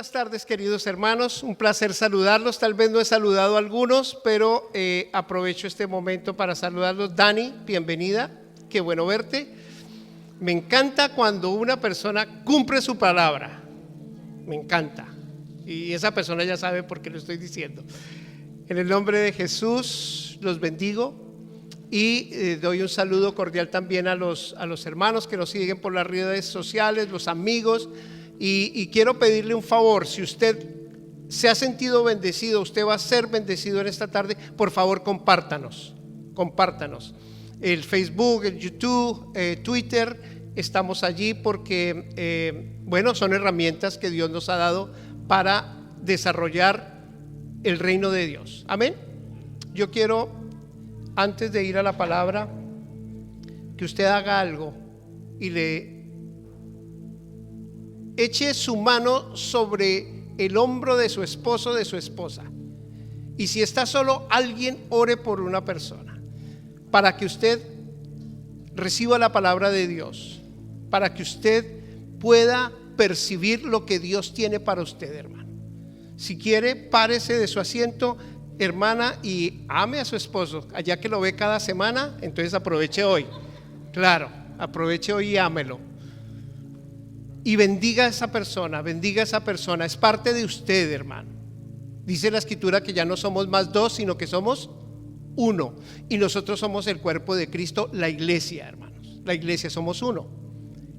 buenas tardes, queridos hermanos, un placer saludarlos. Tal vez no he saludado a algunos, pero aprovecho este momento para saludarlos. Dani, bienvenida, qué bueno verte. Me encanta cuando una persona cumple su palabra, me encanta, y esa persona ya sabe por qué lo estoy diciendo. En el nombre de Jesús los bendigo y doy un saludo cordial también a los hermanos que nos siguen por las redes sociales, los amigos. Y quiero pedirle un favor: si usted se ha sentido bendecido, usted va a ser bendecido en esta tarde, por favor compártanos el Facebook, el YouTube, Twitter. Estamos allí porque son herramientas que Dios nos ha dado para desarrollar el reino de Dios. Amén. Yo quiero, antes de ir a la palabra, que usted haga algo y le eche su mano sobre el hombro de su esposo o de su esposa, y si está solo, alguien ore por una persona para que usted reciba la palabra de Dios, para que usted pueda percibir lo que Dios tiene para usted, hermano. Si quiere, párese de su asiento, hermana, y ame a su esposo, allá que lo ve cada semana. Entonces aproveche hoy, claro, aproveche hoy y ámelo. Y bendiga a esa persona, es parte de usted, hermano. Dice la Escritura que ya no somos más dos, sino que somos uno. Y nosotros somos el cuerpo de Cristo, la iglesia, hermanos. La iglesia somos uno.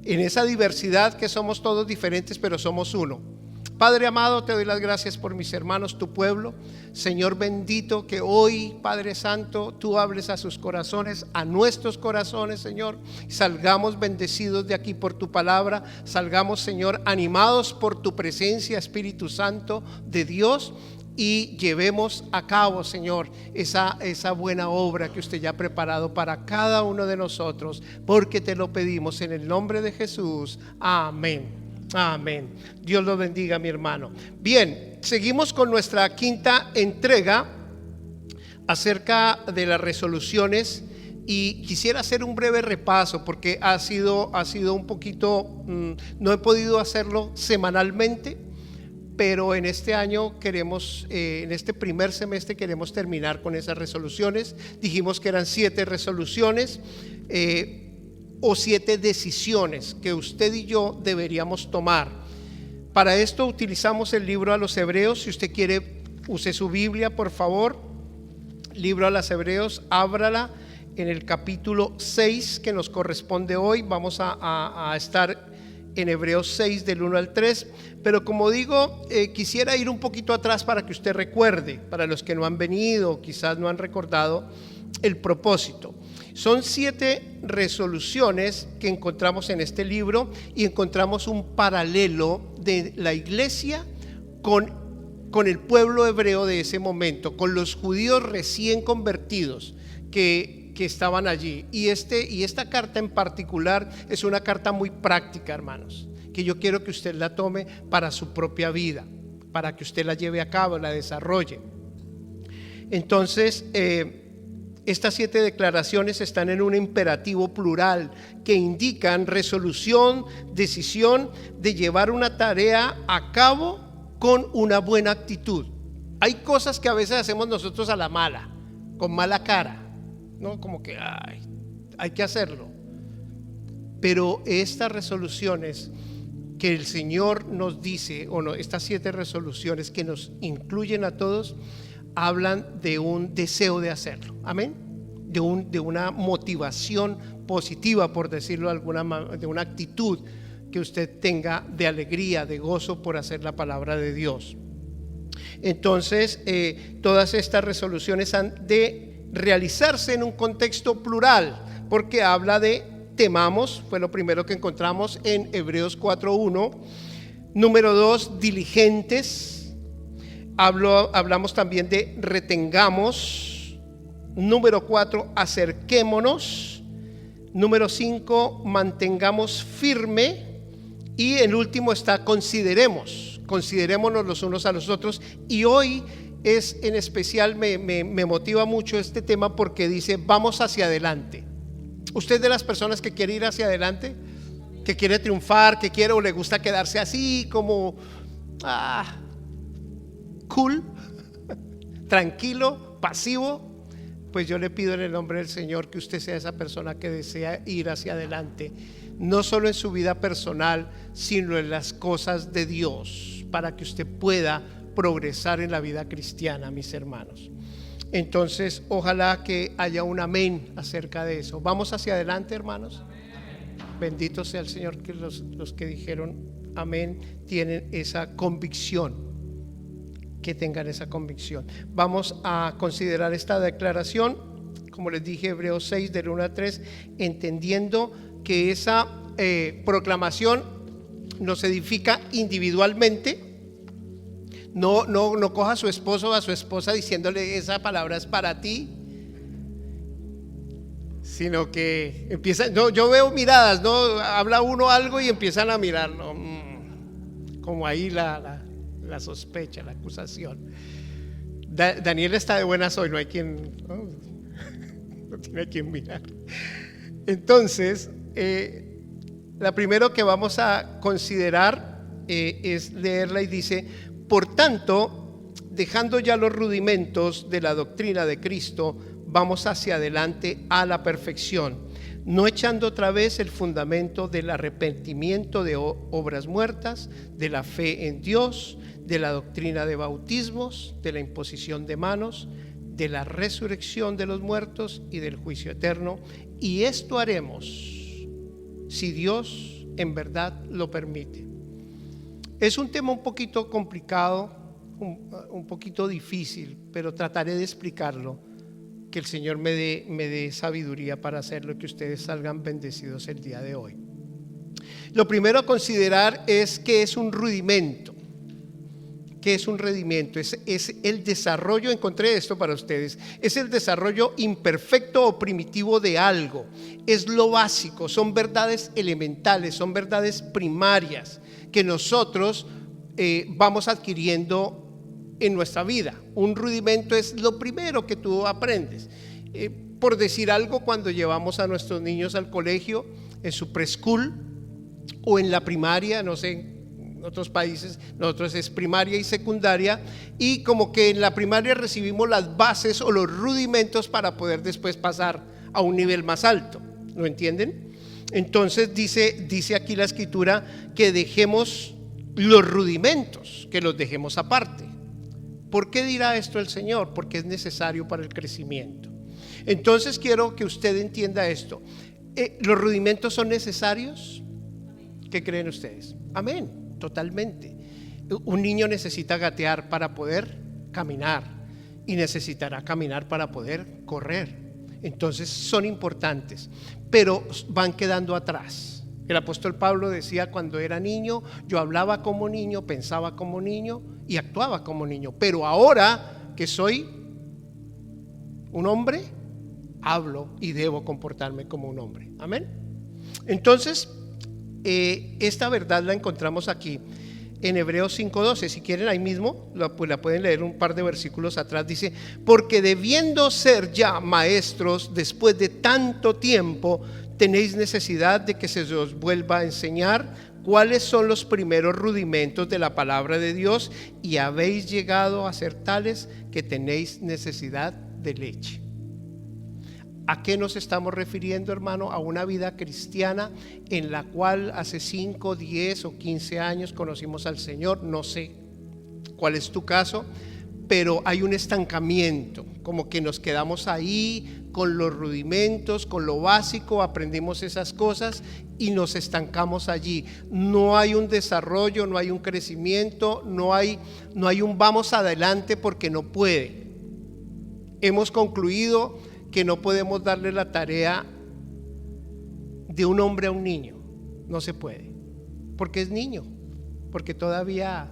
En esa diversidad que somos todos diferentes, pero somos uno. Padre amado, te doy las gracias por mis hermanos, tu pueblo. Señor bendito, que hoy, Padre Santo, tú hables a sus corazones, a nuestros corazones, Señor. Salgamos bendecidos de aquí por tu palabra. Salgamos, Señor, animados por tu presencia, Espíritu Santo de Dios. Y llevemos a cabo, Señor, esa buena obra que usted ya ha preparado para cada uno de nosotros, porque te lo pedimos en el nombre de Jesús. Amén. Amén. Dios lo bendiga, mi hermano. Bien, seguimos con nuestra quinta entrega acerca de las resoluciones, y quisiera hacer un breve repaso porque ha sido un poquito, no he podido hacerlo semanalmente, pero en este año queremos, en este primer semestre queremos terminar con esas resoluciones. Dijimos que eran 7 resoluciones o 7 decisiones que usted y yo deberíamos tomar. Para esto utilizamos el libro a los Hebreos. Si usted quiere, use su Biblia, por favor. Libro a los Hebreos, ábrala en el capítulo 6 que nos corresponde hoy. Vamos a estar en Hebreos 6 del 1 al 3, pero como digo, quisiera ir un poquito atrás para que usted recuerde, para los que no han venido, quizás no han recordado el propósito. Son 7 resoluciones que encontramos en este libro, y encontramos un paralelo de la iglesia con el pueblo hebreo de ese momento, con los judíos recién convertidos que estaban allí. Y esta carta en particular es una carta muy práctica, hermanos, que yo quiero que usted la tome para su propia vida, para que usted la lleve a cabo, la desarrolle. Entonces, estas 7 declaraciones están en un imperativo plural que indican resolución, decisión de llevar una tarea a cabo con una buena actitud. Hay cosas que a veces hacemos nosotros a la mala, con mala cara, ¿no? Como que hay que hacerlo. Pero estas resoluciones que el Señor nos dice, o no, estas 7 resoluciones que nos incluyen a todos, hablan de un deseo de hacerlo. Amén. De una motivación positiva, por decirlo de una actitud que usted tenga de alegría, de gozo por hacer la palabra de Dios. Entonces, todas estas resoluciones han de realizarse en un contexto plural, porque habla de temamos, fue lo primero que encontramos en Hebreos 4:1. Número 2, diligentes. Hablamos también de retengamos. Número 4, acerquémonos. Número 5, mantengamos firme. Y el último está considerémonos los unos a los otros. Y hoy es en especial, me motiva mucho este tema porque dice vamos hacia adelante. ¿Usted es de las personas que quiere ir hacia adelante? Que quiere triunfar, que quiere o le gusta quedarse así como cool, tranquilo, pasivo, pues yo le pido en el nombre del Señor que usted sea esa persona que desea ir hacia adelante, no solo en su vida personal, sino en las cosas de Dios, para que usted pueda progresar en la vida cristiana, mis hermanos. Entonces, ojalá que haya un amén acerca de eso. Vamos hacia adelante, hermanos. Bendito sea el Señor, que los que dijeron amén tienen esa convicción, que tengan esa convicción. Vamos a considerar esta declaración, como les dije, Hebreos 6 del 1 al 3, entendiendo que esa proclamación nos edifica individualmente. No coja a su esposo o a su esposa diciéndole esa palabra es para ti, sino que empieza, no, yo veo miradas, no habla uno algo y empiezan a mirar, ¿no? Como ahí la sospecha, la acusación. Daniel está de buenas hoy, no tiene a quien mirar. Entonces, la primero que vamos a considerar es leerla y dice: por tanto, dejando ya los rudimentos de la doctrina de Cristo, vamos hacia adelante a la perfección, no echando otra vez el fundamento del arrepentimiento de obras muertas, de la fe en Dios, de la doctrina de bautismos, de la imposición de manos, de la resurrección de los muertos y del juicio eterno. Y esto haremos si Dios en verdad lo permite. Es un tema un poquito complicado, un poquito difícil, pero trataré de explicarlo, que el Señor me dé sabiduría para hacerlo y que ustedes salgan bendecidos el día de hoy. Lo primero a considerar es que es un rudimento. ¿Qué es un rudimento? Es el desarrollo, encontré esto para ustedes, es el desarrollo imperfecto o primitivo de algo. Es lo básico, son verdades elementales, son verdades primarias que nosotros vamos adquiriendo en nuestra vida. Un rudimento es lo primero que tú aprendes. Por decir algo, cuando llevamos a nuestros niños al colegio, en su preschool o en la primaria, no sé, en otros países nosotros es primaria y secundaria, y como que en la primaria recibimos las bases o los rudimentos para poder después pasar a un nivel más alto. ¿Lo entienden? Entonces dice aquí la escritura que dejemos los rudimentos, que los dejemos aparte. ¿Por qué dirá esto el Señor? Porque es necesario para el crecimiento. Entonces quiero que usted entienda esto. ¿Los rudimentos son necesarios? ¿Qué creen ustedes? Amén, totalmente. Un niño necesita gatear para poder caminar y necesitará caminar para poder correr. Entonces son importantes, pero van quedando atrás. El apóstol Pablo decía: cuando era niño, yo hablaba como niño, pensaba como niño y actuaba como niño, pero ahora que soy un hombre, hablo y debo comportarme como un hombre. Amén. Entonces, esta verdad la encontramos aquí en Hebreos 5:12. Si quieren ahí mismo, pues la pueden leer un par de versículos atrás. Dice: porque debiendo ser ya maestros después de tanto tiempo, tenéis necesidad de que se os vuelva a enseñar cuáles son los primeros rudimentos de la palabra de Dios, y habéis llegado a ser tales que tenéis necesidad de leche. ¿A qué nos estamos refiriendo, hermano? A una vida cristiana en la cual hace 5, 10 o 15 años conocimos al Señor. No sé cuál es tu caso, pero hay un estancamiento, como que nos quedamos ahí con los rudimentos, con lo básico, aprendimos esas cosas y nos estancamos allí. No hay un desarrollo, no hay un crecimiento, no hay un vamos adelante, porque no puede. Hemos concluido que no podemos darle la tarea de un hombre a un niño. No se puede, porque es niño, porque todavía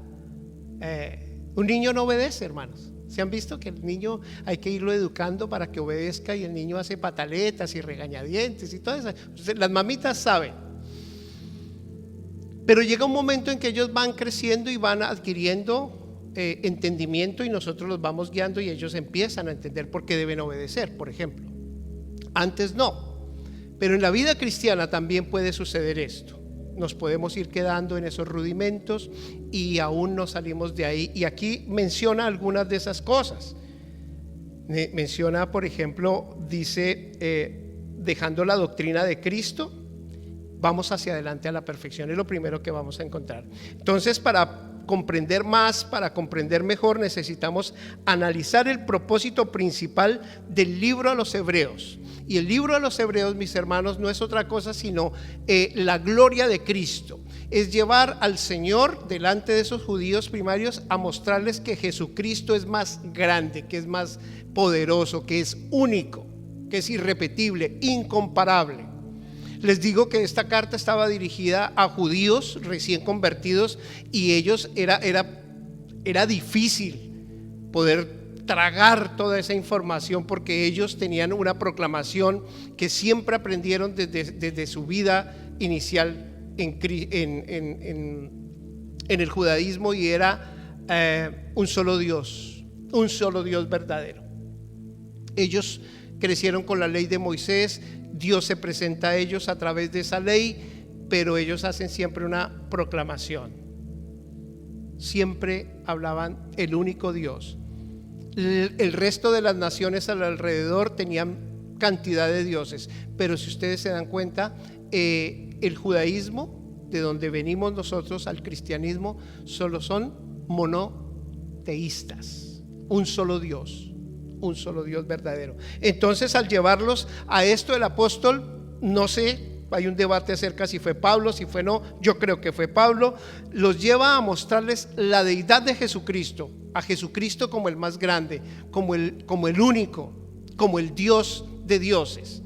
un niño no obedece, hermanos. ¿Se han visto que el niño hay que irlo educando para que obedezca, y el niño hace pataletas y regañadientes y todo eso? Las mamitas saben. Pero llega un momento en que ellos van creciendo y van adquiriendo entendimiento, y nosotros los vamos guiando y ellos empiezan a entender por qué deben obedecer, por ejemplo. Antes no, pero en la vida cristiana también puede suceder esto. nos podemos ir quedando en esos rudimentos y aún no salimos de ahí. Y aquí menciona algunas de esas cosas. Menciona, por ejemplo, dice, dejando la doctrina de Cristo, vamos hacia adelante a la perfección. Es lo primero que vamos a encontrar. Entonces, para comprender más, para comprender mejor, necesitamos analizar el propósito principal del libro a los Hebreos. Y el libro a los Hebreos, mis hermanos, no es otra cosa sino la gloria de Cristo. Es llevar al Señor delante de esos judíos primarios a mostrarles que Jesucristo es más grande, que es más poderoso, que es único, que es irrepetible, incomparable. Les digo que esta carta estaba dirigida a judíos recién convertidos y ellos era difícil poder tragar toda esa información porque ellos tenían una proclamación que siempre aprendieron desde su vida inicial en el judaísmo, y era un solo Dios verdadero. Ellos crecieron con la ley de Moisés. Dios se presenta a ellos a través de esa ley, pero ellos hacen siempre una proclamación. Siempre hablaban el único Dios. El resto de las naciones alrededor tenían cantidad de dioses, pero si ustedes se dan cuenta, el judaísmo, de donde venimos nosotros, al cristianismo, solo son monoteístas, un solo Dios verdadero. Entonces, al llevarlos a esto, el apóstol, no sé, hay un debate acerca si fue Pablo, si fue no, yo creo que fue Pablo, los lleva a mostrarles la deidad de Jesucristo, a Jesucristo como el más grande, como el único, como el Dios de dioses.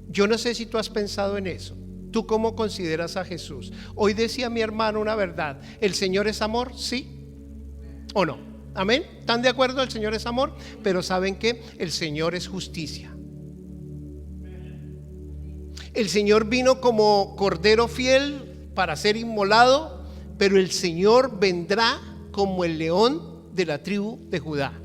Yo no sé si tú has pensado en eso. ¿Tú cómo consideras a Jesús? Hoy decía mi hermano una verdad: ¿el Señor es amor? ¿Sí o no? Amén. ¿Están de acuerdo? El Señor es amor, pero ¿saben qué? El Señor es justicia. El Señor vino como cordero fiel para ser inmolado, pero el Señor vendrá como el león de la tribu de Judá.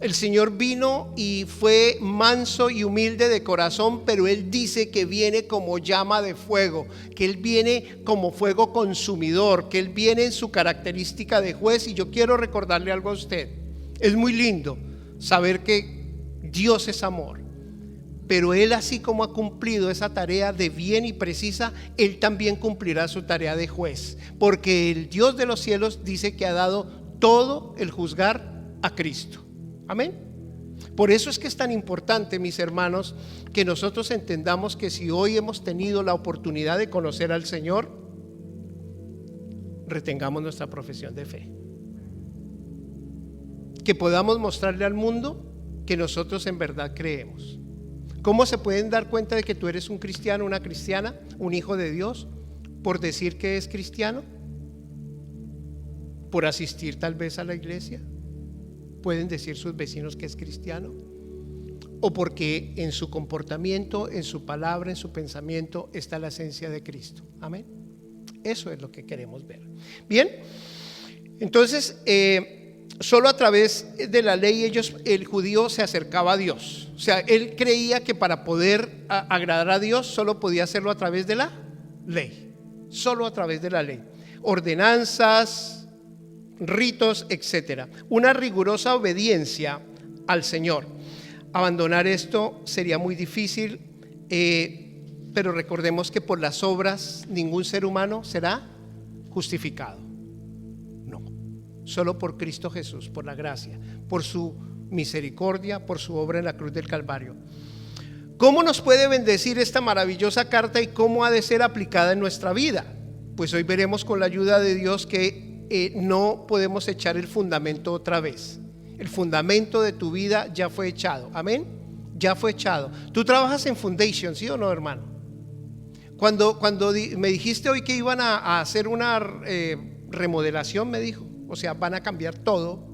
El Señor vino y fue manso y humilde de corazón, pero Él dice que viene como llama de fuego, que Él viene como fuego consumidor, que Él viene en su característica de juez. Y yo quiero recordarle algo a usted: es muy lindo saber que Dios es amor, pero Él, así como ha cumplido esa tarea de bien y precisa, Él también cumplirá su tarea de juez, porque el Dios de los cielos dice que ha dado todo el juzgar a Cristo. Amén. Por eso es que es tan importante, mis hermanos, que nosotros entendamos que si hoy hemos tenido la oportunidad de conocer al Señor, retengamos nuestra profesión de fe, que podamos mostrarle al mundo que nosotros en verdad creemos. ¿Cómo se pueden dar cuenta de que tú eres un cristiano, una cristiana, un hijo de Dios? ¿Por decir que es cristiano? ¿Por asistir tal vez a la iglesia? ¿Pueden decir sus vecinos que es cristiano? ¿O porque en su comportamiento, en su palabra, en su pensamiento está la esencia de Cristo? Amén. Eso es lo que queremos ver. Bien, entonces solo a través de la ley el judío se acercaba a Dios. O sea, él creía que para poder agradar a Dios solo podía hacerlo a través de la ley. Solo a través de la ley. Ordenanzas, ritos, etcétera. Una rigurosa obediencia al Señor. Abandonar esto sería muy difícil, pero recordemos que por las obras ningún ser humano será justificado. No, solo por Cristo Jesús, por la gracia, por su misericordia, por su obra en la cruz del Calvario. ¿Cómo nos puede bendecir esta maravillosa carta y cómo ha de ser aplicada en nuestra vida? Pues hoy veremos con la ayuda de Dios que no podemos echar el fundamento otra vez. El fundamento de tu vida ya fue echado. Amén. Ya fue echado. Tú trabajas en Foundation, ¿sí o no, hermano? Cuando me dijiste hoy que iban a hacer una remodelación, me dijo, o sea, van a cambiar todo.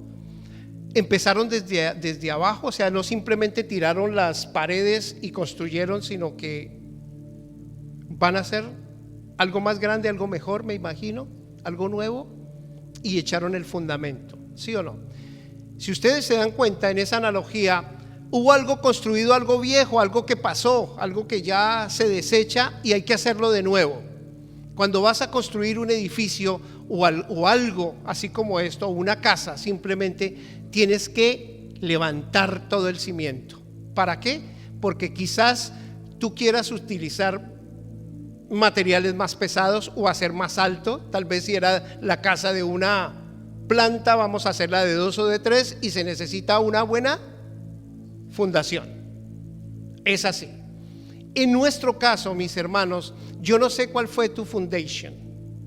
Empezaron desde abajo, o sea, no simplemente tiraron las paredes y construyeron, sino que van a hacer algo más grande, algo mejor, me imagino, algo nuevo. Y echaron el fundamento, ¿sí o no? Si ustedes se dan cuenta, en esa analogía hubo algo construido, algo viejo, algo que pasó, algo que ya se desecha y hay que hacerlo de nuevo. Cuando vas a construir un edificio o algo así como esto, o una casa, simplemente tienes que levantar todo el cimiento. ¿Para qué? Porque quizás tú quieras utilizar materiales más pesados o hacer más alto. Tal vez si era la casa de una planta, vamos a hacerla de 2 o de 3 y se necesita una buena fundación. Es así. En nuestro caso, mis hermanos, yo no sé cuál fue tu foundation,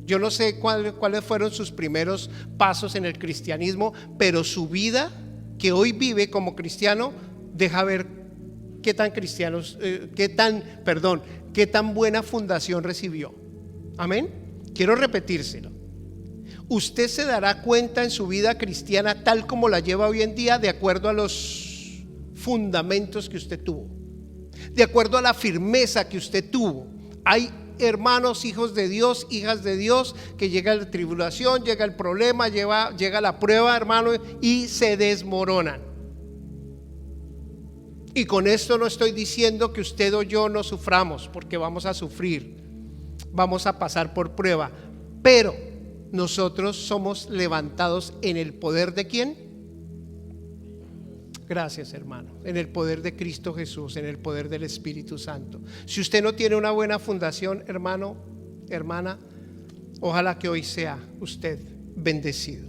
yo no sé cuáles fueron sus primeros pasos en el cristianismo, pero su vida que hoy vive como cristiano deja ver qué tan buena fundación recibió. Amén. Quiero repetírselo. Usted se dará cuenta en su vida cristiana tal como la lleva hoy en día de acuerdo a los fundamentos que usted tuvo, de acuerdo a la firmeza que usted tuvo. Hay hermanos, hijos de Dios, hijas de Dios, que llega la tribulación, llega el problema, llega la prueba, hermano, y se desmoronan. Y con esto no estoy diciendo que usted o yo no suframos, porque vamos a sufrir, vamos a pasar por prueba, pero nosotros somos levantados en el poder ¿de quién? Gracias, hermano. En el poder de Cristo Jesús, en el poder del Espíritu Santo. Si usted no tiene una buena fundación, hermano, hermana, ojalá que hoy sea usted bendecido.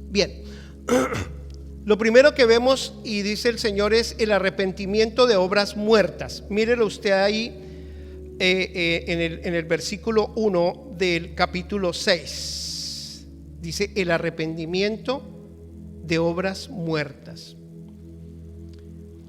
Bien, lo primero que vemos y dice el Señor es el arrepentimiento de obras muertas. Mírelo usted ahí en el versículo 1 del capítulo 6. Dice el arrepentimiento de obras muertas.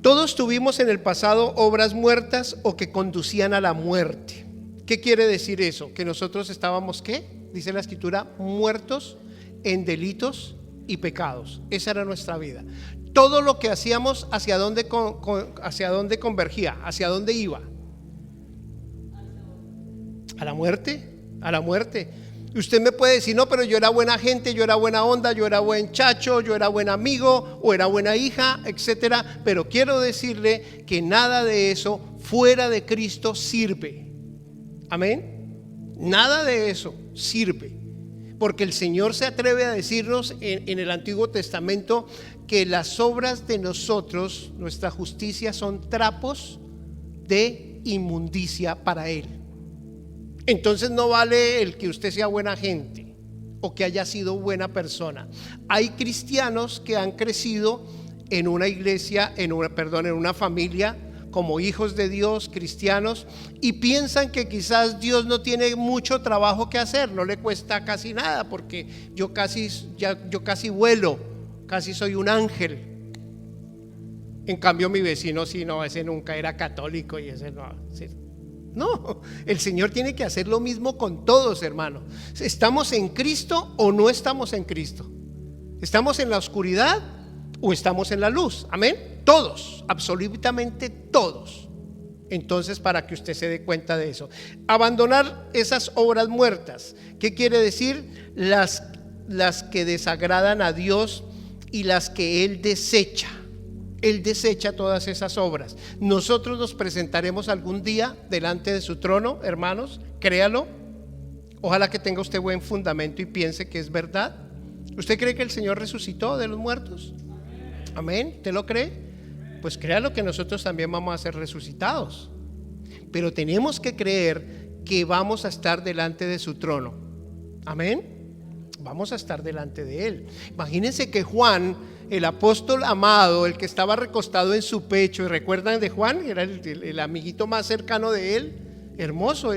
Todos tuvimos en el pasado obras muertas o que conducían a la muerte. ¿Qué quiere decir eso? Que nosotros estábamos, ¿qué? Dice la Escritura, muertos en delitos y pecados. Esa era nuestra vida. Todo lo que hacíamos, ¿hacia dónde convergía? ¿Hacia dónde iba? A la muerte, a la muerte. Usted me puede decir, no, pero yo era buena gente, yo era buena onda, yo era buen chacho, yo era buen amigo o era buena hija, etcétera. Pero quiero decirle que nada de eso fuera de Cristo sirve. Amén. Nada de eso sirve. Porque el Señor se atreve a decirnos en el Antiguo Testamento que las obras de nosotros, nuestra justicia, son trapos de inmundicia para Él. Entonces no vale el que usted sea buena gente o que haya sido buena persona. Hay cristianos que han crecido en una iglesia, en una familia, como hijos de Dios, cristianos, y piensan que quizás Dios no tiene mucho trabajo que hacer, no le cuesta casi nada, porque yo casi vuelo, casi soy un ángel. En cambio mi vecino sí, no, ese nunca era católico y ese no. No, el Señor tiene que hacer lo mismo con todos, hermano. ¿Estamos en Cristo o no estamos en Cristo? ¿Estamos en la oscuridad o estamos en la luz? Amén. Todos, absolutamente todos. Entonces, para que usted se dé cuenta de eso, abandonar esas obras muertas. ¿Qué quiere decir? Las que desagradan a Dios y las que Él desecha. Él desecha todas esas obras. Nosotros nos presentaremos algún día delante de su trono, hermanos, créalo. Ojalá que tenga usted buen fundamento y piense que es verdad. ¿Usted cree que el Señor resucitó de los muertos? Amén. ¿Usted lo cree? Pues créalo que nosotros también vamos a ser resucitados. Pero tenemos que creer que vamos a estar delante de su trono. Amén. Vamos a estar delante de Él. Imagínense que Juan, el apóstol amado, el que estaba recostado en su pecho, ¿y recuerdan de Juan? Era el amiguito más cercano de él, hermoso,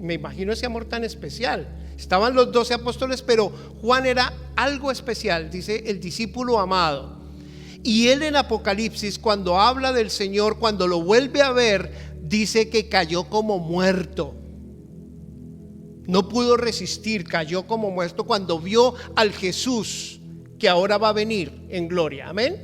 me imagino ese amor tan especial. Estaban los 12 apóstoles, pero Juan era algo especial, dice el discípulo amado. Y él en Apocalipsis, cuando habla del Señor, cuando lo vuelve a ver, dice que cayó como muerto. No pudo resistir, cayó como muerto cuando vio al Jesús que ahora va a venir en gloria. Amén.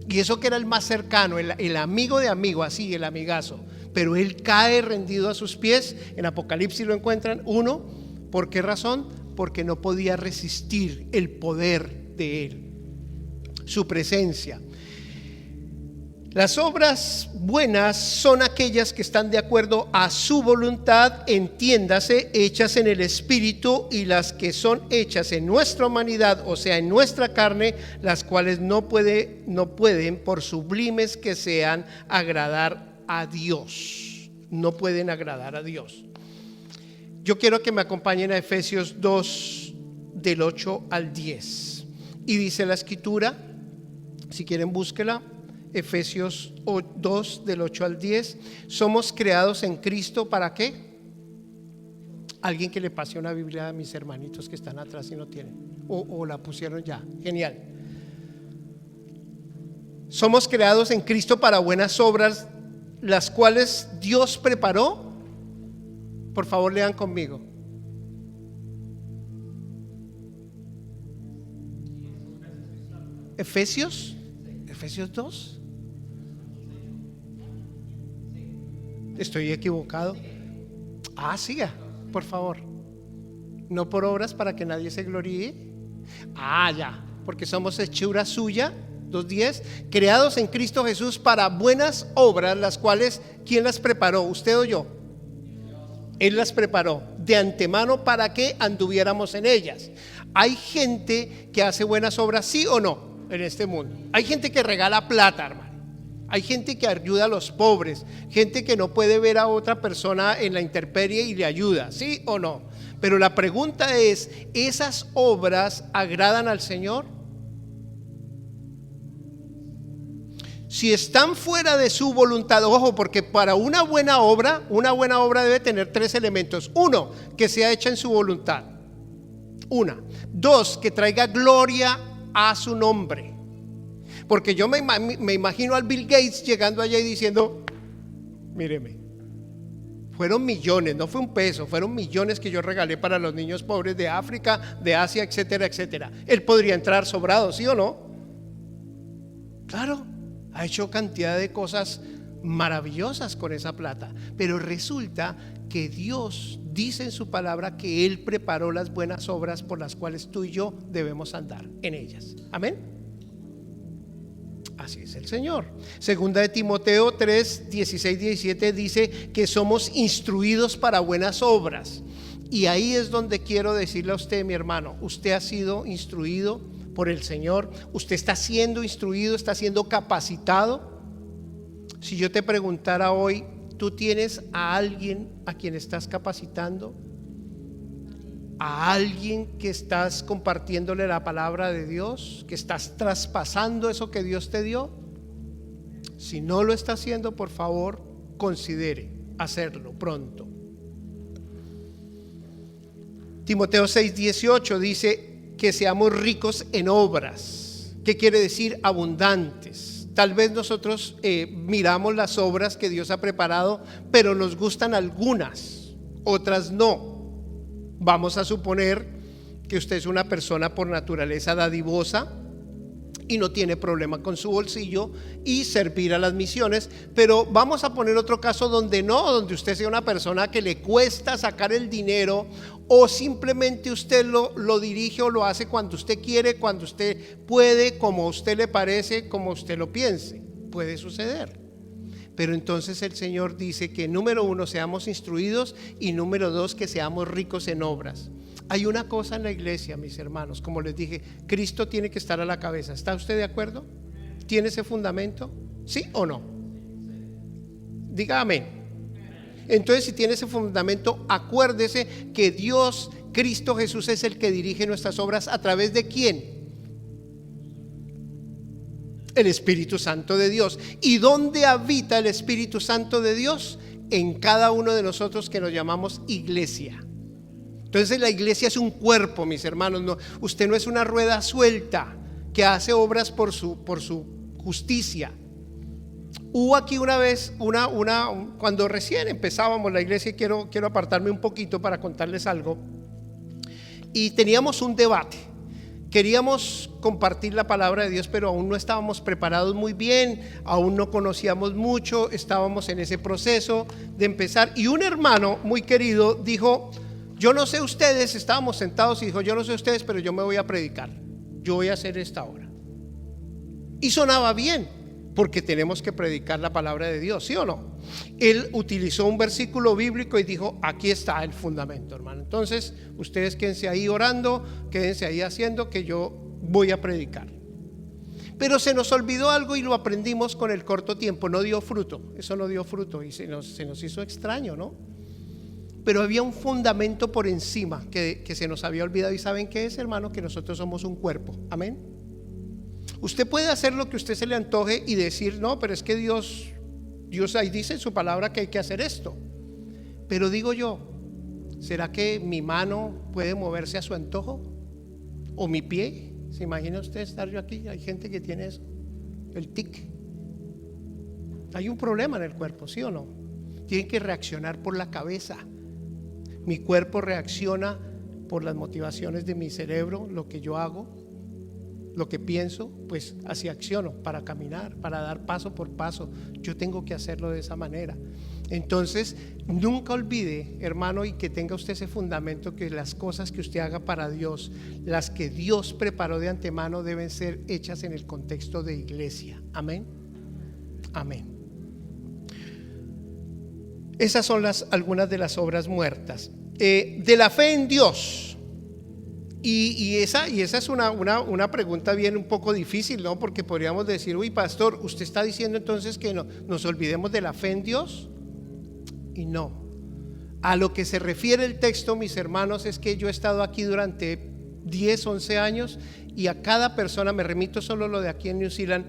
Y eso que era el más cercano, el amigo de amigo, así, el amigazo. Pero él cae rendido a sus pies. En Apocalipsis lo encuentran. Uno, ¿por qué razón? Porque no podía resistir el poder de él, su presencia. Las obras buenas son aquellas que están de acuerdo a su voluntad, entiéndase, hechas en el Espíritu, y las que son hechas en nuestra humanidad, o sea, en nuestra carne, las cuales no pueden, por sublimes que sean, agradar a Dios. No pueden agradar a Dios. Yo quiero que me acompañen a Efesios 2, del 8 al 10. Y dice la Escritura, si quieren búsquela, Efesios 2 del 8 al 10. Somos creados en Cristo, ¿para qué? Alguien que le pase una Biblia a mis hermanitos que están atrás y no tienen, o la pusieron ya, genial. Somos creados en Cristo para buenas obras, las cuales Dios preparó. Por favor, lean conmigo. Efesios 2. ¿Estoy equivocado? Siga, por favor. No por obras para que nadie se gloríe. Ya, porque somos hechura suya. 2:10, creados en Cristo Jesús para buenas obras, las cuales, ¿quién las preparó? ¿Usted o yo? Él las preparó de antemano para que anduviéramos en ellas. Hay gente que hace buenas obras, ¿sí o no? En este mundo hay gente que regala plata, hermano. Hay gente que ayuda a los pobres, gente que no puede ver a otra persona en la intemperie y le ayuda, ¿sí o no? Pero la pregunta es, ¿esas obras agradan al Señor? Si están fuera de su voluntad, ojo, porque para una buena obra debe tener 3 elementos. 1, que sea hecha en su voluntad. 2, que traiga gloria a su nombre. Porque yo me imagino al Bill Gates llegando allá y diciendo: míreme, fueron millones, no fue un peso, fueron millones que yo regalé para los niños pobres de África, de Asia, etcétera, etcétera. Él podría entrar sobrado, ¿sí o no? Claro, ha hecho cantidad de cosas maravillosas con esa plata, pero resulta que Dios dice en su palabra que Él preparó las buenas obras por las cuales tú y yo debemos andar en ellas. Amén. Así es el Señor. Segunda de Timoteo 3, 16, 17 dice que somos instruidos para buenas obras. Y ahí es donde quiero decirle a usted, mi hermano, usted ha sido instruido por el Señor, usted está siendo instruido, está siendo capacitado. Si yo te preguntara hoy, ¿tú tienes a alguien a quien estás capacitando? ¿A alguien que estás compartiéndole la palabra de Dios? ¿Que estás traspasando eso que Dios te dio? Si no lo está haciendo, por favor, considere hacerlo pronto. Timoteo 6, 18 dice que seamos ricos en obras. ¿Qué quiere decir? Abundantes. Tal vez nosotros miramos las obras que Dios ha preparado, pero nos gustan algunas, otras no. Vamos a suponer que usted es una persona por naturaleza dadivosa y no tiene problema con su bolsillo y servir a las misiones, pero vamos a poner otro caso donde usted sea una persona que le cuesta sacar el dinero, o simplemente usted lo dirige o lo hace cuando usted quiere, cuando usted puede, como a usted le parece, como usted lo piense. Puede suceder. Pero entonces el Señor dice que número 1, seamos instruidos, y número 2, que seamos ricos en obras. Hay una cosa en la iglesia, mis hermanos, como les dije, Cristo tiene que estar a la cabeza. ¿Está usted de acuerdo? ¿Tiene ese fundamento? ¿Sí o no? Diga amén. Entonces, si tiene ese fundamento, acuérdese que Dios, Cristo Jesús, es el que dirige nuestras obras. ¿A través de quién? El Espíritu Santo de Dios. ¿Y dónde habita el Espíritu Santo de Dios? En cada uno de nosotros, que nos llamamos iglesia. Entonces la iglesia es un cuerpo, mis hermanos. No, usted no es una rueda suelta que hace obras por su justicia. Hubo aquí una vez cuando recién empezábamos la iglesia, y quiero apartarme un poquito para contarles algo, y teníamos un debate. Queríamos compartir la palabra de Dios, pero aún no estábamos preparados muy bien, aún no conocíamos mucho, estábamos en ese proceso de empezar. Y un hermano muy querido dijo: yo no sé ustedes, estábamos sentados y dijo: yo no sé ustedes, pero yo me voy a predicar, yo voy a hacer esta obra. Y sonaba bien, porque tenemos que predicar la palabra de Dios, ¿sí o no? Él utilizó un versículo bíblico y dijo, aquí está el fundamento, hermano. Entonces, ustedes quédense ahí orando, quédense ahí haciendo que yo voy a predicar. Pero se nos olvidó algo y lo aprendimos con el corto tiempo, no dio fruto, eso no dio fruto y se nos hizo extraño, ¿no? Pero había un fundamento por encima que se nos había olvidado. ¿Y saben qué es, hermano? Que nosotros somos un cuerpo, amén. Usted puede hacer lo que usted se le antoje y decir, no, pero es que Dios ahí dice en su palabra que hay que hacer esto. Pero digo yo, ¿será que mi mano puede moverse a su antojo? ¿O mi pie? ¿Se imagina usted estar yo aquí? Hay gente que tiene eso, el tic. Hay un problema en el cuerpo, ¿sí o no? Tienen que reaccionar por la cabeza. Mi cuerpo reacciona por las motivaciones de mi cerebro, lo que yo hago, lo que pienso, pues así acciono para caminar, para dar paso por paso. Yo tengo que hacerlo de esa manera. Entonces, nunca olvide, hermano, y que tenga usted ese fundamento, que las cosas que usted haga para Dios, las que Dios preparó de antemano, deben ser hechas en el contexto de iglesia. Amén. Amén. Esas son algunas de las obras muertas de la fe en Dios. Y esa es una pregunta bien un poco difícil, ¿no? Porque podríamos decir, uy, pastor, ¿usted está diciendo entonces que nos olvidemos de la fe en Dios? Y no. A lo que se refiere el texto, mis hermanos, es que yo he estado aquí durante 10, 11 años y a cada persona, me remito solo lo de aquí en New Zealand,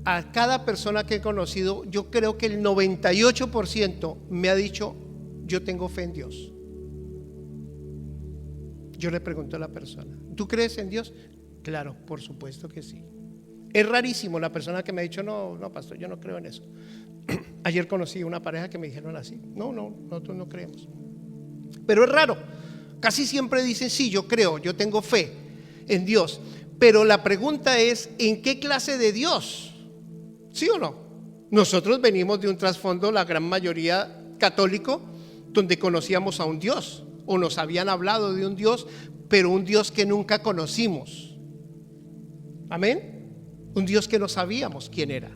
a cada persona que he conocido, yo creo que el 98% me ha dicho, yo tengo fe en Dios. Yo le pregunto a la persona, ¿tú crees en Dios? Claro, por supuesto que sí. Es rarísimo la persona que me ha dicho, no, pastor, yo no creo en eso. Ayer conocí una pareja que me dijeron así, no, nosotros no creemos. Pero es raro, casi siempre dicen, sí, yo creo, yo tengo fe en Dios. Pero la pregunta es, ¿en qué clase de Dios? ¿Sí o no? Nosotros venimos de un trasfondo, la gran mayoría católico, donde conocíamos a un Dios, o nos habían hablado de un Dios, pero un Dios que nunca conocimos. Amén. Un Dios que no sabíamos quién era.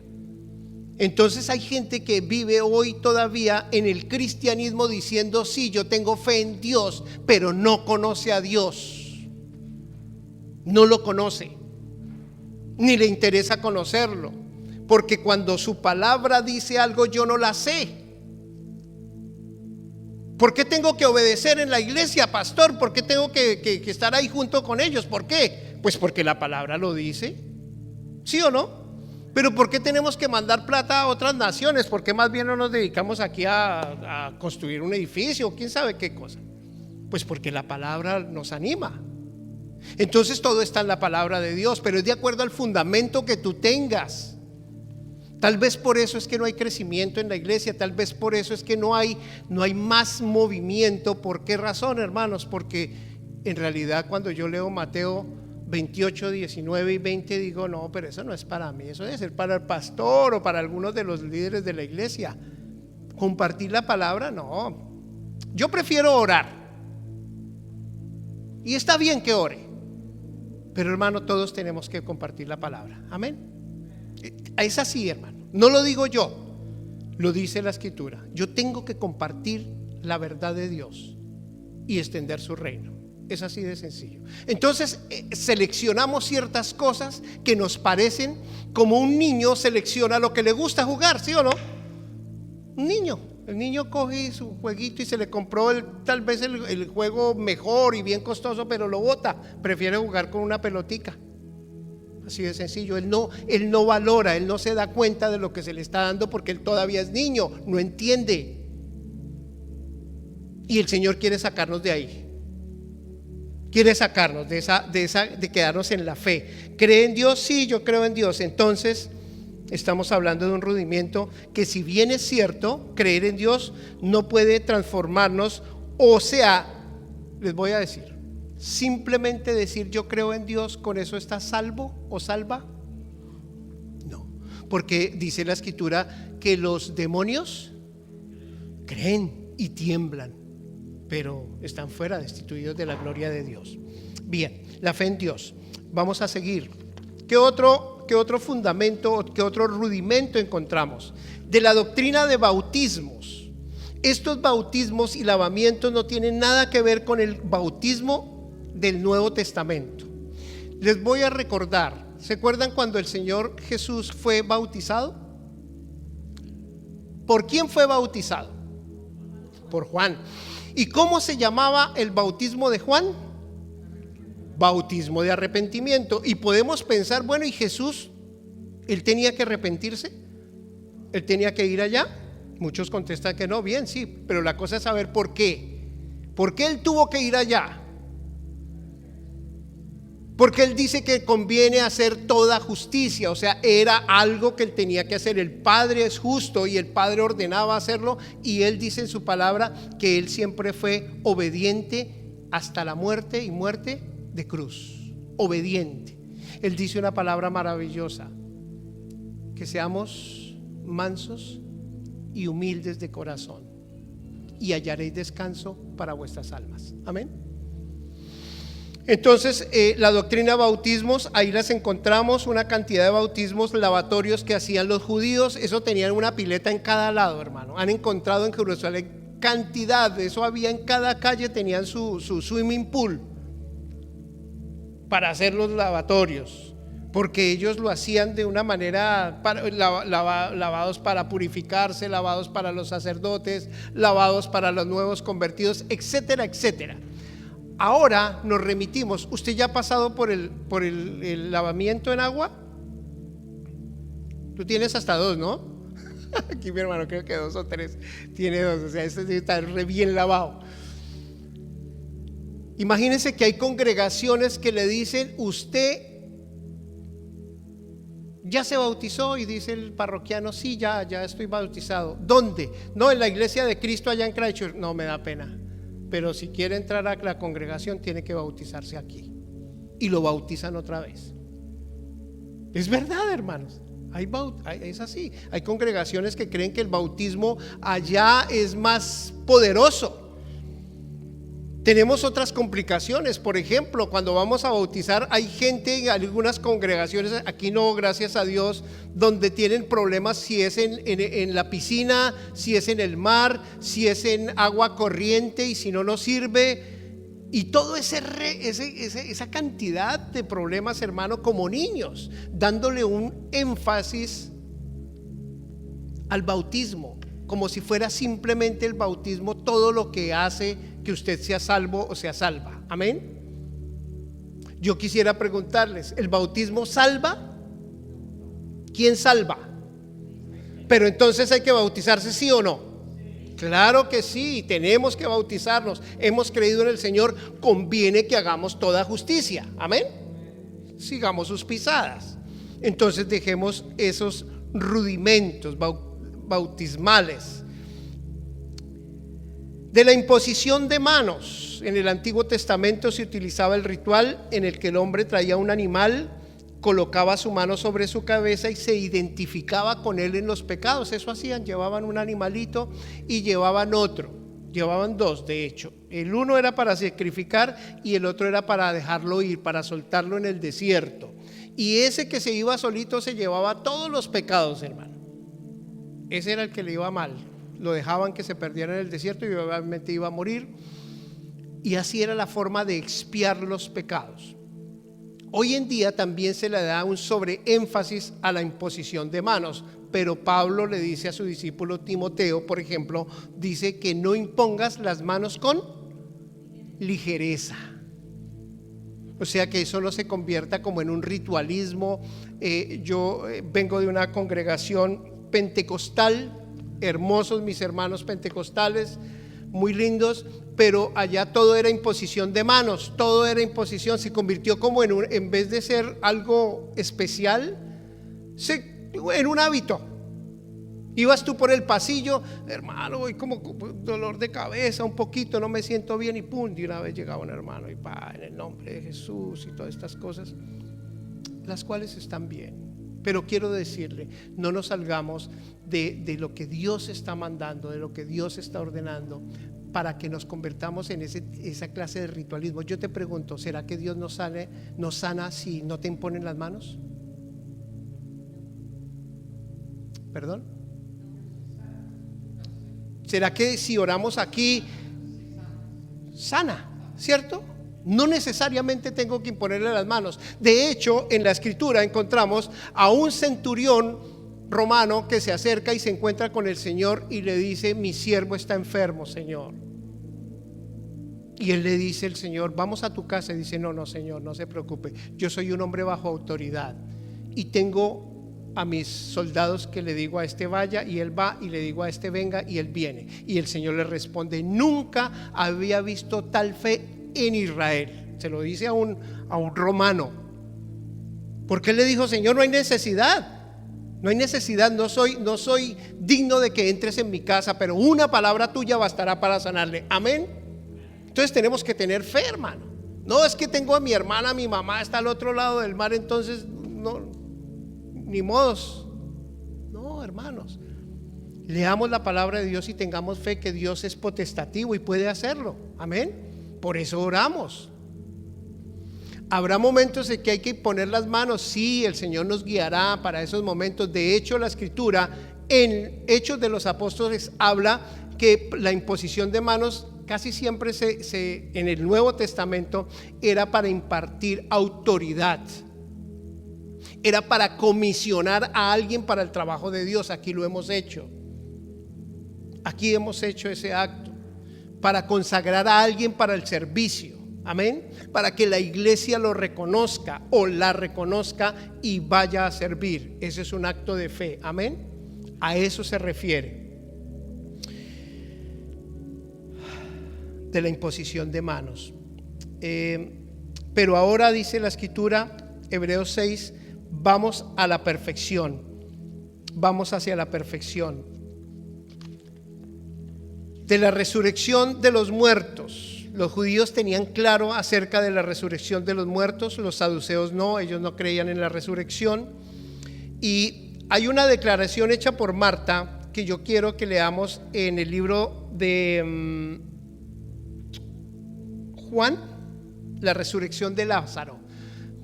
Entonces hay gente que vive hoy todavía en el cristianismo diciendo, sí, yo tengo fe en Dios, pero no conoce a Dios. No lo conoce, ni le interesa conocerlo, porque cuando su palabra dice algo yo no la sé. ¿Por qué tengo que obedecer en la iglesia, pastor? ¿Por qué tengo que estar ahí junto con ellos? ¿Por qué? Pues porque la palabra lo dice, ¿sí o no? Pero ¿por qué tenemos que mandar plata a otras naciones? ¿Por qué más bien no nos dedicamos aquí a construir un edificio? ¿Quién sabe qué cosa? Pues porque la palabra nos anima. Entonces todo está en la palabra de Dios, pero es de acuerdo al fundamento que tú tengas. Tal vez por eso es que no hay crecimiento en la iglesia, tal vez por eso es que no hay más movimiento. ¿Por qué razón, hermanos? Porque en realidad cuando yo leo Mateo 28, 19 y 20 digo, no, pero eso no es para mí, eso debe ser para el pastor o para algunos de los líderes de la iglesia. Compartir la palabra, no. Yo prefiero orar. Y está bien que ore, pero hermano, todos tenemos que compartir la palabra. Amén. Es así, hermano. No lo digo yo, lo dice la escritura. Yo tengo que compartir la verdad de Dios y extender su reino. Es así de sencillo. Entonces seleccionamos ciertas cosas que nos parecen como un niño selecciona lo que le gusta jugar, ¿sí o no? Un niño. El niño coge su jueguito y se le compró tal vez el juego mejor y bien costoso, pero lo bota. Prefiere jugar con una pelotica. Así de sencillo. Él no valora, él no se da cuenta de lo que se le está dando porque él todavía es niño, no entiende. Y el Señor quiere sacarnos de ahí. Quiere sacarnos de quedarnos en la fe. ¿Cree en Dios? Sí, yo creo en Dios. Entonces estamos hablando de un rudimiento que, si bien es cierto, creer en Dios no puede transformarnos. O sea, les voy a decir, simplemente decir yo creo en Dios, ¿con eso estás salvo o salva? No, porque dice la escritura que los demonios creen y tiemblan, pero están fuera, destituidos de la gloria de Dios. Bien, la fe en Dios. Vamos a seguir. ¿Qué qué otro fundamento o qué otro rudimento encontramos? De la doctrina de bautismos. Estos bautismos y lavamientos no tienen nada que ver con el bautismo del Nuevo Testamento. Les voy a recordar, ¿se acuerdan cuando el Señor Jesús fue bautizado? ¿Por quién fue bautizado? Por Juan. ¿Y cómo se llamaba el bautismo de Juan? Bautismo de arrepentimiento. Y podemos pensar, bueno, ¿y Jesús? ¿Él tenía que arrepentirse? ¿Él tenía que ir allá? Muchos contestan que no. Bien, sí, pero la cosa es saber por qué. ¿Por qué él tuvo que ir allá? Porque él dice que conviene hacer toda justicia, o sea, era algo que él tenía que hacer. El Padre es justo y el Padre ordenaba hacerlo, y él dice en su palabra que él siempre fue obediente hasta la muerte, y muerte de cruz. Obediente. Él dice una palabra maravillosa: que seamos mansos y humildes de corazón, y hallaréis descanso para vuestras almas. Amén. Entonces, la doctrina de bautismos, ahí las encontramos, una cantidad de bautismos lavatorios que hacían los judíos. Eso tenían una pileta en cada lado, hermano. Han encontrado en Jerusalén cantidad de eso, había en cada calle, tenían su swimming pool para hacer los lavatorios, porque ellos lo hacían de una manera, lavados para purificarse, lavados para los sacerdotes, lavados para los nuevos convertidos, etcétera, etcétera. Ahora nos remitimos. ¿Usted ya ha pasado por el lavamiento en agua? Tú tienes hasta 2, ¿no? Aquí mi hermano creo que 2 o 3 tiene 2, o sea, este está re bien lavado. Imagínense que hay congregaciones que le dicen: usted ya se bautizó, y dice el parroquiano: sí, ya estoy bautizado. ¿Dónde? No, en la iglesia de Cristo allá en Christchurch. No, me da pena, pero si quiere entrar a la congregación tiene que bautizarse aquí, y lo bautizan otra vez. Es verdad, hermanos, es así. Hay congregaciones que creen que el bautismo allá es más poderoso. Tenemos otras complicaciones. Por ejemplo, cuando vamos a bautizar, hay gente en algunas congregaciones, aquí no, gracias a Dios, donde tienen problemas si es en la piscina, si es en el mar, si es en agua corriente, y si no, no sirve. Y todo esa cantidad de problemas, hermano, como niños, dándole un énfasis al bautismo, como si fuera simplemente el bautismo todo lo que hace que usted sea salvo o sea salva. Amén. Yo quisiera preguntarles: ¿el bautismo salva? ¿Quién salva? Pero entonces hay que bautizarse, ¿sí o no? Claro que sí, tenemos que bautizarnos. Hemos creído en el Señor, conviene que hagamos toda justicia. Amén. Sigamos sus pisadas. Entonces dejemos esos rudimentos bautismales. De la imposición de manos. En el Antiguo Testamento se utilizaba el ritual en el que el hombre traía un animal, colocaba su mano sobre su cabeza y se identificaba con él en los pecados. Eso hacían, llevaban un animalito y llevaban otro. Llevaban 2, de hecho. El uno era para sacrificar y el otro era para dejarlo ir, para soltarlo en el desierto. Y ese que se iba solito se llevaba todos los pecados, hermano. Ese era el que le iba mal. Lo dejaban que se perdiera en el desierto y obviamente iba a morir. Y así era la forma de expiar los pecados. Hoy en día también se le da un sobreénfasis a la imposición de manos, pero Pablo le dice a su discípulo Timoteo, por ejemplo, dice que no impongas las manos con ligereza. O sea, que eso no se convierta como en un ritualismo. Yo vengo de una congregación pentecostal, hermosos mis hermanos pentecostales, muy lindos, pero allá todo era imposición de manos, todo era imposición. Se convirtió como en vez de ser algo especial, en un hábito. Ibas tú por el pasillo: hermano, voy como dolor de cabeza un poquito, no me siento bien, y pum, de una vez llegaba un hermano y en el nombre de Jesús, y todas estas cosas, las cuales están bien. Pero quiero decirle, no nos salgamos de lo que Dios está mandando, de lo que Dios está ordenando, para que nos convertamos en esa clase de ritualismo. Yo te pregunto, ¿será que Dios nos sana si no te imponen las manos? ¿Perdón? ¿Será que si oramos aquí sana? ¿Cierto? No necesariamente tengo que imponerle las manos. De hecho, en la escritura encontramos a un centurión romano que se acerca y se encuentra con el Señor y le dice: mi siervo está enfermo, Señor. Y él le dice, el Señor: vamos a tu casa. Y dice: no, Señor, no se preocupe, yo soy un hombre bajo autoridad y tengo a mis soldados que le digo a este vaya y él va, y le digo a este venga y él viene. Y el Señor le responde: nunca había visto tal fe en Israel. Se lo dice a un romano. Porque él le dijo: Señor, no hay necesidad, no soy digno de que entres en mi casa, pero una palabra tuya bastará para sanarle. Amén. Entonces tenemos que tener fe, hermano. No es que tengo a mi hermana, mi mamá está al otro lado del mar, entonces no, ni modos. No, hermanos, leamos la palabra de Dios y tengamos fe que Dios es potestativo y puede hacerlo. Amén. Por eso oramos. Habrá momentos en que hay que poner las manos. Sí, el Señor nos guiará para esos momentos. De hecho, la escritura en Hechos de los Apóstoles habla que la imposición de manos casi siempre en el Nuevo Testamento era para impartir autoridad, era para comisionar a alguien para el trabajo de Dios. Aquí lo hemos hecho, aquí hemos hecho ese acto para consagrar a alguien para el servicio. Amén. Para que la iglesia lo reconozca o la reconozca y vaya a servir. Ese es un acto de fe. Amén. A eso se refiere de la imposición de manos. Pero ahora dice la escritura, Hebreos 6, vamos a la perfección. Vamos hacia la perfección de la resurrección de los muertos. Los judíos tenían claro acerca de la resurrección de los muertos, los saduceos no, ellos no creían en la resurrección. Y hay una declaración hecha por Marta que yo quiero que leamos en el libro de Juan, la resurrección de Lázaro.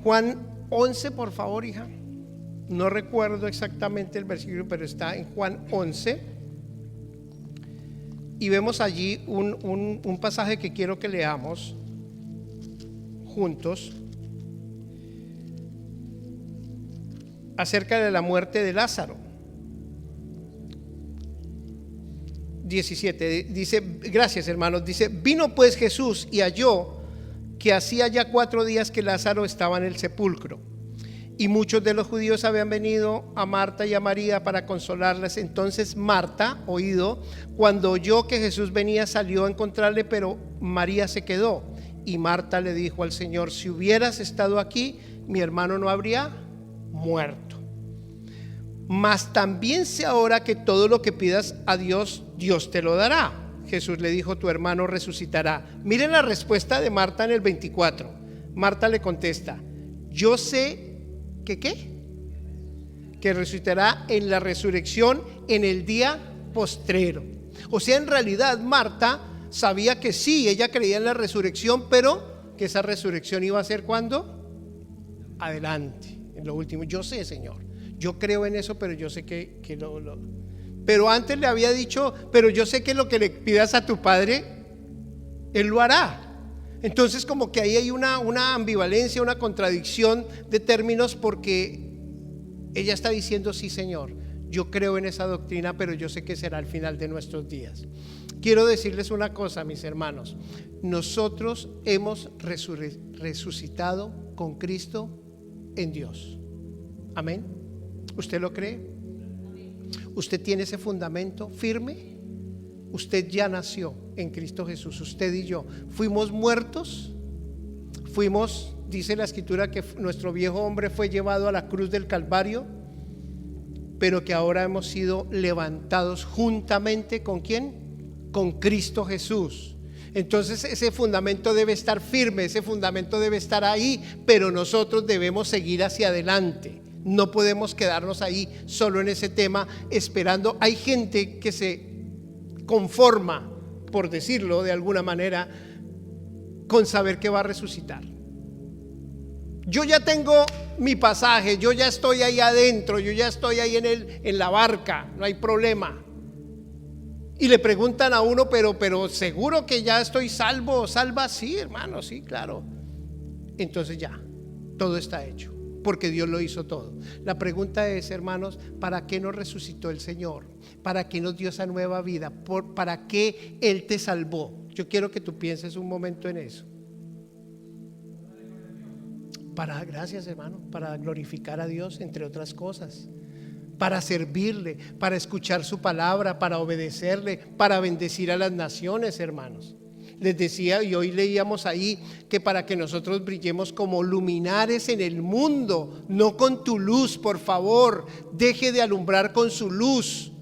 Juan 11, por favor, hija. No recuerdo exactamente el versículo, pero está en Juan 11. Y vemos allí un pasaje que quiero que leamos juntos acerca de la muerte de Lázaro. 17 dice, gracias hermanos, dice: vino pues Jesús y halló que hacía ya 4 días que Lázaro estaba en el sepulcro. Y muchos de los judíos habían venido a Marta y a María para consolarlas. Entonces Marta, cuando oyó que Jesús venía, salió a encontrarle, pero María se quedó. Y Marta le dijo al Señor: si hubieras estado aquí, mi hermano no habría muerto. Mas también sé ahora que todo lo que pidas a Dios, Dios te lo dará. Jesús le dijo: tu hermano resucitará. Miren la respuesta de Marta en el 24. Marta le contesta: yo sé que resucitará en la resurrección en el día postrero. O sea, en realidad Marta sabía que sí, ella creía en la resurrección, pero que esa resurrección iba a ser ¿cuándo? Adelante, en lo último. Yo sé, Señor, yo creo en eso, pero yo sé que pero antes le había dicho: pero yo sé que lo que le pidas a tu padre, Él lo hará. Entonces como que ahí hay una ambivalencia, una contradicción de términos, porque ella está diciendo: sí, Señor, yo creo en esa doctrina, pero yo sé que será al final de nuestros días. Quiero decirles una cosa, mis hermanos: nosotros hemos resucitado con Cristo en Dios. Amén. ¿Usted lo cree? ¿Usted tiene ese fundamento firme? Usted ya nació en Cristo Jesús. Usted y yo fuimos muertos. Dice la escritura que nuestro viejo hombre fue llevado a la cruz del Calvario, pero que ahora hemos sido levantados juntamente ¿con quién? Con Cristo Jesús. Entonces ese fundamento debe estar firme, ese fundamento debe estar ahí, pero nosotros debemos seguir hacia adelante. No podemos quedarnos ahí solo en ese tema esperando. Hay gente que se conforma, por decirlo de alguna manera, con saber que va a resucitar. Yo ya tengo mi pasaje, yo ya estoy ahí adentro, yo ya estoy ahí en la barca, no hay problema. Y le preguntan a uno, pero seguro que ya estoy salvo, salva, sí, hermano, sí, claro. Entonces ya, todo está hecho, porque Dios lo hizo todo. La pregunta es, hermanos, ¿para qué nos resucitó el Señor? ¿Para qué nos dio esa nueva vida? ¿Para qué Él te salvó? Yo quiero que tú pienses un momento en eso. Gracias, hermano, para glorificar a Dios, entre otras cosas, para servirle, para escuchar su palabra, para obedecerle, para bendecir a las naciones, hermanos. Les decía, y hoy leíamos ahí, que para que nosotros brillemos como luminares en el mundo, no con tu luz, por favor, deje de alumbrar con su luz,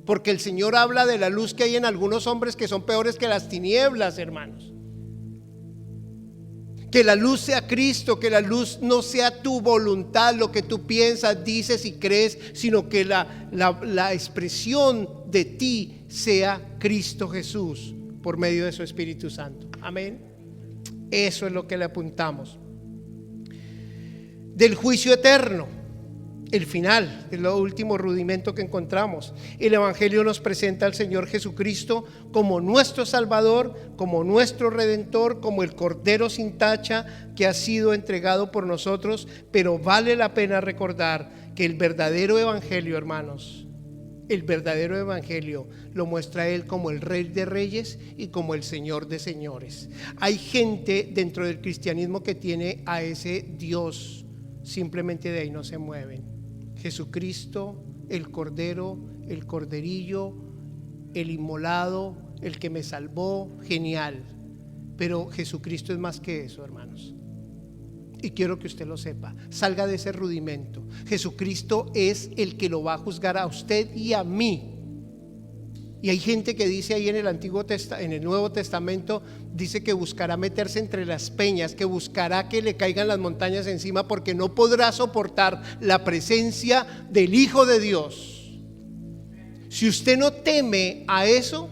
porque el Señor habla de la luz que hay en algunos hombres que son peores que las tinieblas, hermanos. Que la luz sea Cristo, que la luz no sea tu voluntad, lo que tú piensas, dices y crees, sino que la expresión de ti sea Cristo Jesús por medio de su Espíritu Santo. Amén. Eso es lo que le apuntamos. Del juicio eterno, el final, es lo último rudimento que encontramos. El Evangelio nos presenta al Señor Jesucristo como nuestro Salvador, como nuestro Redentor, como el Cordero sin tacha que ha sido entregado por nosotros. Pero vale la pena recordar que el verdadero Evangelio, hermanos, el verdadero Evangelio lo muestra Él como el Rey de Reyes y como el Señor de Señores. Hay gente dentro del cristianismo que tiene a ese Dios, simplemente de ahí no se mueven. Jesucristo, el Cordero, el Corderillo, el inmolado, el que me salvó, genial. Pero Jesucristo es más que eso, hermanos. Y quiero que usted lo sepa. Salga de ese rudimento. Jesucristo es el que lo va a juzgar a usted y a mí. Y hay gente que dice ahí en el Nuevo Testamento, dice que buscará meterse entre las peñas, que buscará que le caigan las montañas encima, porque no podrá soportar la presencia del Hijo de Dios. Si usted no teme a eso,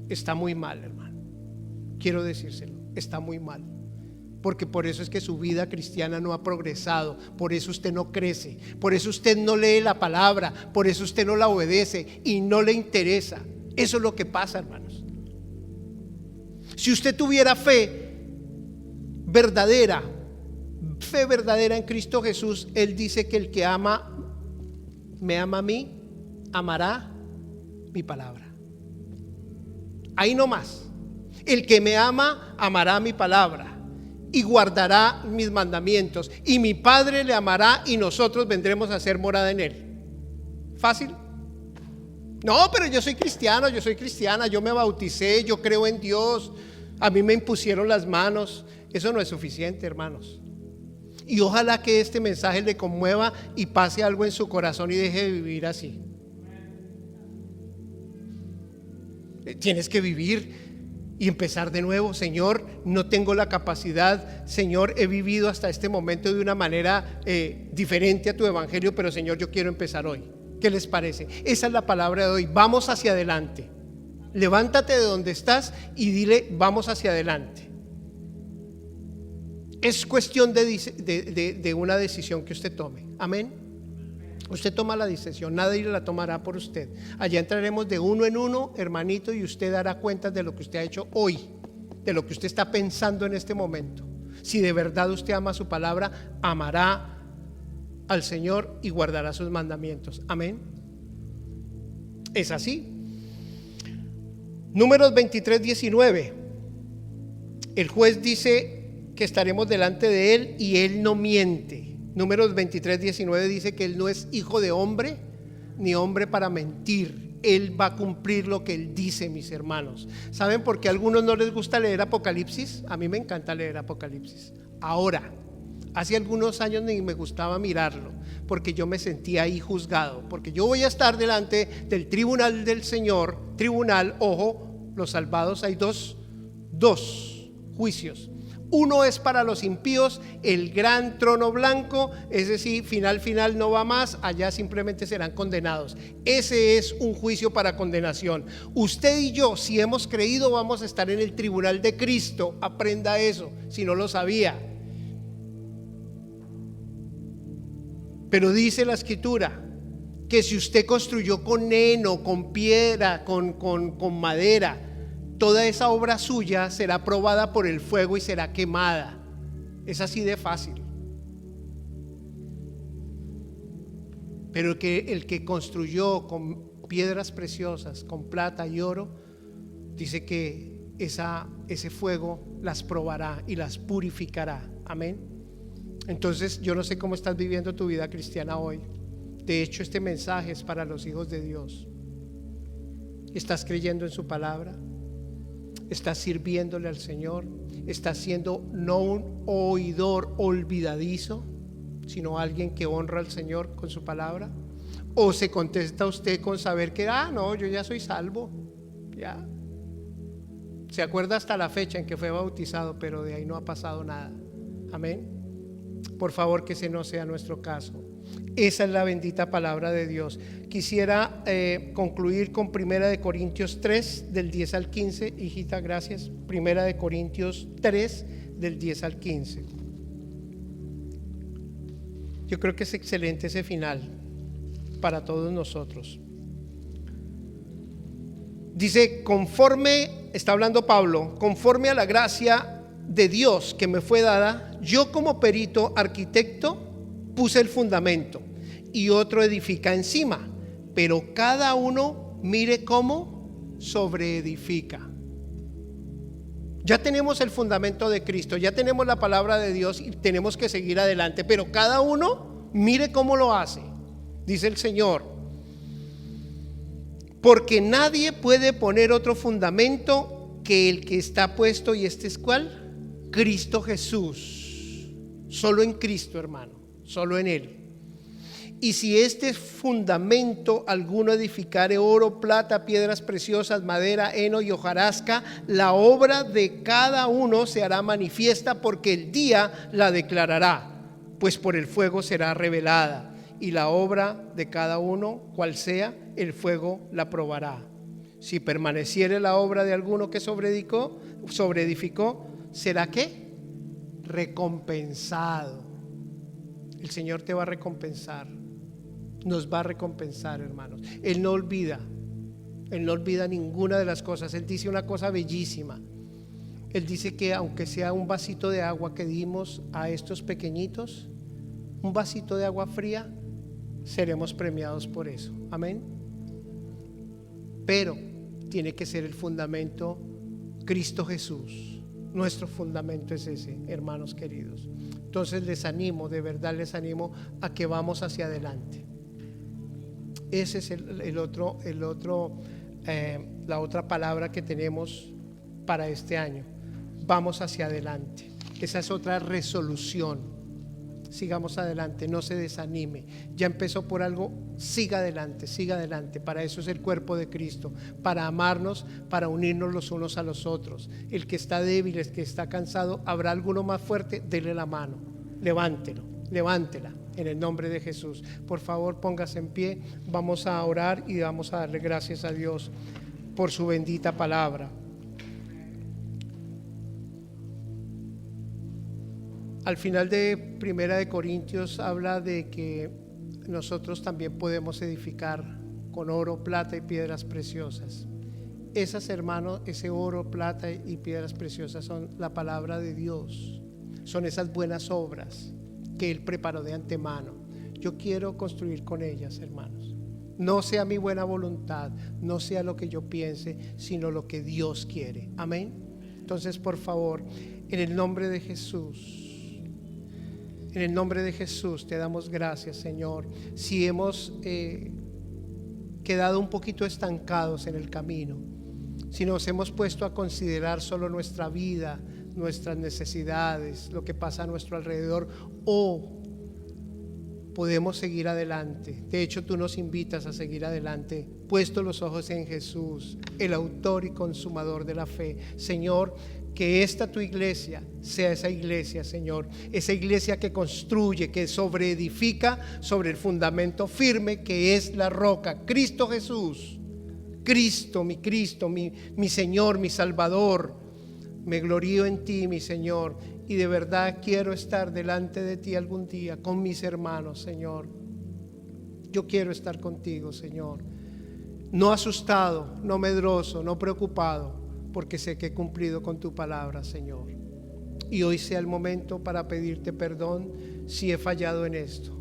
está muy mal, hermano. Quiero decírselo, está muy mal. Porque por eso es que su vida cristiana no ha progresado, por eso usted no crece, por eso usted no lee la palabra, por eso usted no la obedece y no le interesa. Eso es lo que pasa, hermanos. Si usted tuviera fe verdadera en Cristo Jesús, Él dice que el que me ama a mí, amará mi palabra. Ahí no más. El que me ama, amará mi palabra y guardará mis mandamientos, y mi Padre le amará y nosotros vendremos a hacer morada en él. ¿Fácil? No, pero yo soy cristiano, yo soy cristiana, yo me bauticé, yo creo en Dios, a mí me impusieron las manos. Eso no es suficiente, hermanos. Y ojalá que este mensaje le conmueva y pase algo en su corazón y deje de vivir así. Tienes que vivir y empezar de nuevo. Señor, no tengo la capacidad. Señor, he vivido hasta este momento de una manera diferente a tu evangelio, pero Señor, yo quiero empezar hoy. ¿Qué les parece? Esa es la palabra de hoy. Vamos hacia adelante. Levántate de donde estás y dile: vamos hacia adelante. Es cuestión de una decisión que usted tome. Amén. Usted toma la decisión, nadie la tomará por usted. Allá entraremos de uno en uno, hermanito, y usted dará cuentas de lo que usted ha hecho hoy, de lo que usted está pensando en este momento. Si de verdad usted ama su palabra, amará al Señor y guardará sus mandamientos. Amén. Es así. Números 23:19. El juez dice que estaremos delante de él y él no miente. Números 23:19 dice que él no es hijo de hombre ni hombre para mentir. Él va a cumplir lo que él dice, mis hermanos. ¿Saben por qué a algunos no les gusta leer Apocalipsis? A mí me encanta leer Apocalipsis. Ahora, hace algunos años ni me gustaba mirarlo, porque yo me sentía ahí juzgado, porque yo voy a estar delante del tribunal del Señor. Tribunal, ojo, los salvados, hay dos juicios. Uno es para los impíos, el gran trono blanco, es decir, final no va más, allá simplemente serán condenados. Ese es un juicio para condenación. Usted y yo, si hemos creído, vamos a estar en el tribunal de Cristo. Aprenda eso, si no lo sabía. Pero dice la Escritura que si usted construyó con heno, con piedra, con madera, toda esa obra suya será probada por el fuego y será quemada. Es así de fácil. Pero el que construyó con piedras preciosas, con plata y oro, dice que ese fuego las probará y las purificará. Amén. Entonces yo no sé cómo estás viviendo tu vida cristiana hoy. De hecho, este mensaje es para los hijos de Dios. ¿Estás creyendo en su palabra? ¿Estás sirviéndole al Señor? ¿Estás siendo no un oidor olvidadizo, sino alguien que honra al Señor con su palabra? ¿O se contesta usted con saber que no, yo ya soy salvo? Ya. Se acuerda hasta la fecha en que fue bautizado, pero de ahí no ha pasado nada. Amén. Por favor, que ese no sea nuestro caso. Esa es la bendita palabra de Dios. Quisiera concluir con 1 Corintios 3 del 10 al 15. Hijita, gracias. 1 Corintios 3 del 10 al 15. Yo creo que es excelente ese final para todos nosotros. Dice, está hablando Pablo, conforme a la gracia de Dios que me fue dada, yo como perito arquitecto puse el fundamento y otro edifica encima, pero cada uno mire cómo sobreedifica. Ya tenemos el fundamento de Cristo, ya tenemos la palabra de Dios y tenemos que seguir adelante, pero cada uno mire cómo lo hace. Dice el Señor, porque nadie puede poner otro fundamento que el que está puesto, y este es ¿cuál? Cristo Jesús. Solo en Cristo, hermano, solo en Él. Y si este fundamento alguno edificare oro, plata, piedras preciosas, madera, heno y hojarasca, la obra de cada uno se hará manifiesta, porque el día la declarará, pues por el fuego será revelada. Y la obra de cada uno, cual sea, el fuego la probará. Si permaneciere la obra de alguno que sobreedificó, ¿será qué? Recompensado. El Señor te va a recompensar. Nos va a recompensar, hermanos. Él no olvida ninguna de las cosas. Él dice una cosa bellísima. Él dice que aunque sea un vasito de agua que dimos a estos pequeñitos, un vasito de agua fría, seremos premiados por eso. Amén. Pero tiene que ser el fundamento Cristo Jesús. Nuestro fundamento es ese, hermanos queridos. Entonces les animo, de verdad les animo a que vamos hacia adelante. Ese es la otra palabra que tenemos para este año. Vamos hacia adelante. Esa es otra resolución. Sigamos adelante, no se desanime. Ya empezó por algo, siga adelante, siga adelante. Para eso es el cuerpo de Cristo, para amarnos, para unirnos los unos a los otros. El que está débil, el que está cansado, habrá alguno más fuerte, dele la mano, levántelo, levántela en el nombre de Jesús. Por favor, póngase en pie, vamos a orar y vamos a darle gracias a Dios por su bendita palabra. Al final de 1 Corintios habla de que nosotros también podemos edificar con oro, plata y piedras preciosas. Esas, hermanos, ese oro, plata y piedras preciosas son la palabra de Dios. Son esas buenas obras que Él preparó de antemano. Yo quiero construir con ellas, hermanos. No sea mi buena voluntad, no sea lo que yo piense, sino lo que Dios quiere. Amén. Entonces, por favor, en el nombre de Jesús, en el nombre de Jesús te damos gracias, Señor. Si hemos quedado un poquito estancados en el camino, si nos hemos puesto a considerar solo nuestra vida, nuestras necesidades, lo que pasa a nuestro alrededor, o podemos seguir adelante. De hecho, tú nos invitas a seguir adelante, puesto los ojos en Jesús, el autor y consumador de la fe. Señor, que esta tu iglesia sea esa iglesia, Señor, esa iglesia que construye, que sobreedifica sobre el fundamento firme que es la roca, Cristo Jesús. Cristo, mi Señor, mi Salvador. Me glorío en ti, mi Señor, y de verdad quiero estar delante de ti algún día con mis hermanos, Señor. Yo quiero estar contigo, Señor. No asustado, no medroso, no preocupado, porque sé que he cumplido con tu palabra, Señor. Y hoy sea el momento para pedirte perdón si he fallado en esto.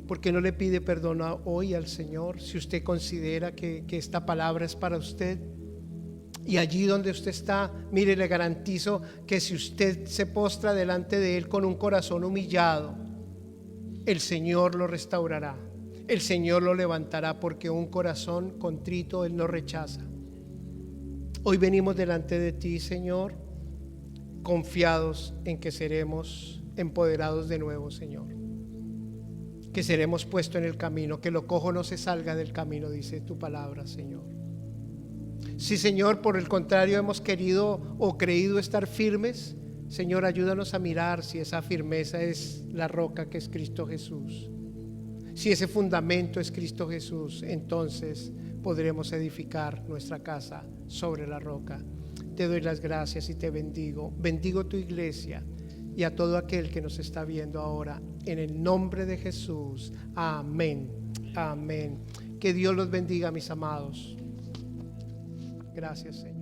¿Por qué no le pide perdón hoy al Señor si usted considera que esta palabra es para usted? Y allí donde usted está, mire, le garantizo que si usted se postra delante de Él con un corazón humillado, el Señor lo restaurará, el Señor lo levantará, porque un corazón contrito Él no rechaza. Hoy venimos delante de ti, Señor, confiados en que seremos empoderados de nuevo, Señor, que seremos puestos en el camino, que lo cojo no se salga del camino, dice tu palabra, Señor. Si, Señor, por el contrario hemos querido o creído estar firmes, Señor, ayúdanos a mirar si esa firmeza es la roca que es Cristo Jesús. Si ese fundamento es Cristo Jesús, entonces podremos edificar nuestra casa sobre la roca. Te doy las gracias y te bendigo. Bendigo tu iglesia y a todo aquel que nos está viendo ahora, en el nombre de Jesús. Amén. Amén. Que Dios los bendiga, mis amados. Gracias, Señor.